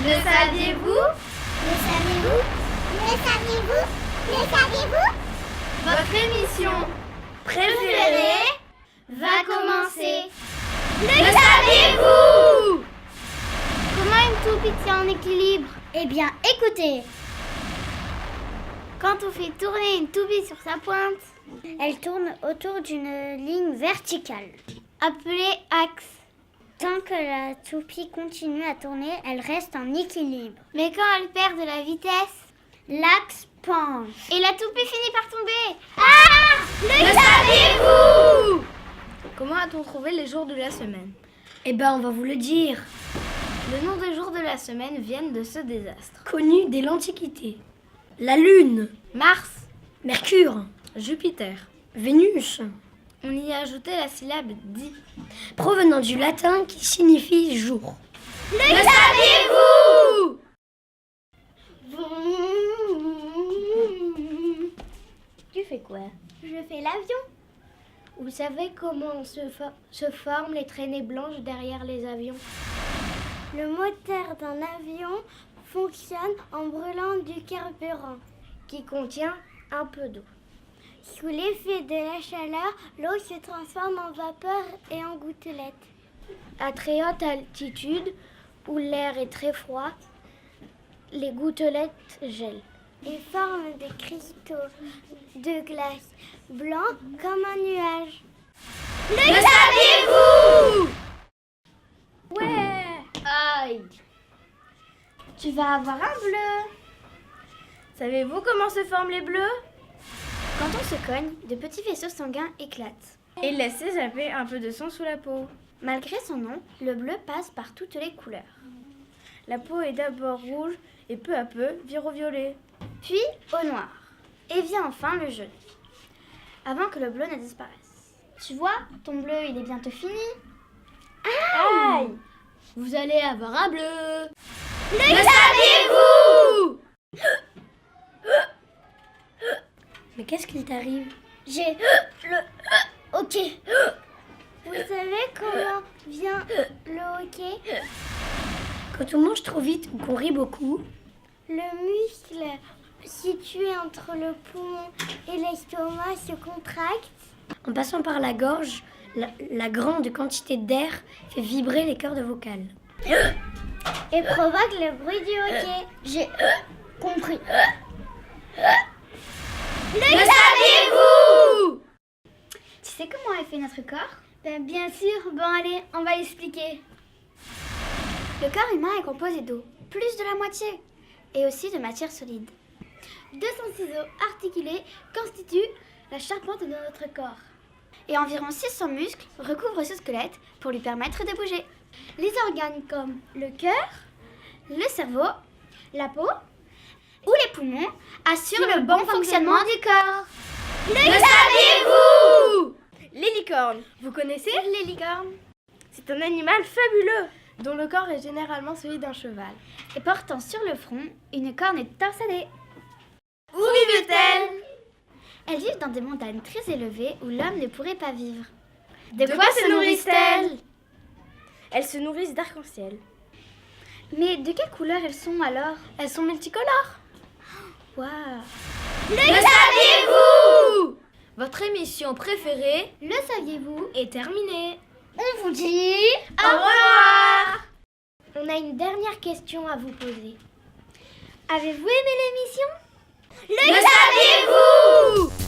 Le saviez-vous? Le saviez-vous? Le saviez-vous? Le saviez-vous? Votre émission préférée va commencer. Le saviez-vous? Comment une toupie tient en équilibre? Eh bien, écoutez. Quand on fait tourner une toupie sur sa pointe, elle tourne autour d'une ligne verticale, appelée axe. Tant que la toupie continue à tourner, elle reste en équilibre. Mais quand elle perd de la vitesse, l'axe penche. Et la toupie finit par tomber. Ah! Le saviez-vous? Comment a-t-on trouvé les jours de la semaine? Eh ben, on va vous le dire. Le nom des jours de la semaine viennent de ce désastre. Connu dès l'Antiquité. La Lune, Mars, Mercure, Jupiter. Vénus, On y a ajouté la syllabe di. provenant du latin qui signifie jour. Le saviez-vous? Tu fais quoi? Je fais l'avion. Vous savez comment se forment les traînées blanches derrière les avions? Le moteur d'un avion fonctionne en brûlant du carburant. Qui contient un peu d'eau. Sous l'effet de la chaleur, l'eau se transforme en vapeur et en gouttelettes. À très haute altitude, où l'air est très froid, les gouttelettes gèlent. Et forment des cristaux de glace blancs comme un nuage. Le saviez-vous? Ouais! Aïe! Tu vas avoir un bleu! Savez-vous comment se forment les bleus? Quand on se cogne, de petits vaisseaux sanguins éclatent. Et laisse échapper un peu de sang sous la peau. Malgré son nom, le bleu passe par toutes les couleurs. La peau est d'abord rouge et peu à peu vire au violet. Puis au noir. Et vient enfin le jaune. Avant que le bleu ne disparaisse. Tu vois, ton bleu, il est bientôt fini. Aïe! Vous allez avoir un bleu. Le saviez-vous? Mais qu'est-ce qu'il t'arrive? J'ai le hockey. Vous savez comment vient le hockey? Quand on mange trop vite ou qu'on rit beaucoup, Le muscle situé entre le poumon et l'estomac se contracte. en passant par la gorge, la grande quantité d'air fait vibrer les cordes vocales. Et provoque le bruit du hockey. J'ai compris. Le saviez-vous? Tu sais comment est fait notre corps? Bien sûr, bon allez, on va l'expliquer. Le corps humain est composé d'eau, plus de la moitié, et aussi de matière solide. 200 ciseaux articulés constituent la charpente de notre corps. Et environ 600 muscles recouvrent ce squelette pour lui permettre de bouger. Les organes comme le cœur, Le cerveau la peau, ou les poumons assurent le bon fonctionnement du corps. Le saviez-vous? Les licornes. Vous connaissez? les licornes, C'est un animal fabuleux dont le corps est généralement celui d'un cheval. Et portant sur le front une corne torsadée. Où vivent-elles? Elles vivent dans des montagnes très élevées où l'homme ne pourrait pas vivre. De quoi se nourrissent-elles? Elles se nourrissent d'arc-en-ciel. Mais de quelle couleur elles sont alors? Elles sont multicolores. Waouh! Le saviez-vous? Votre émission préférée le saviez-vous? est terminée. On vous dit... Au revoir. On a une dernière question à vous poser. Avez-vous aimé l'émission? Le saviez-vous?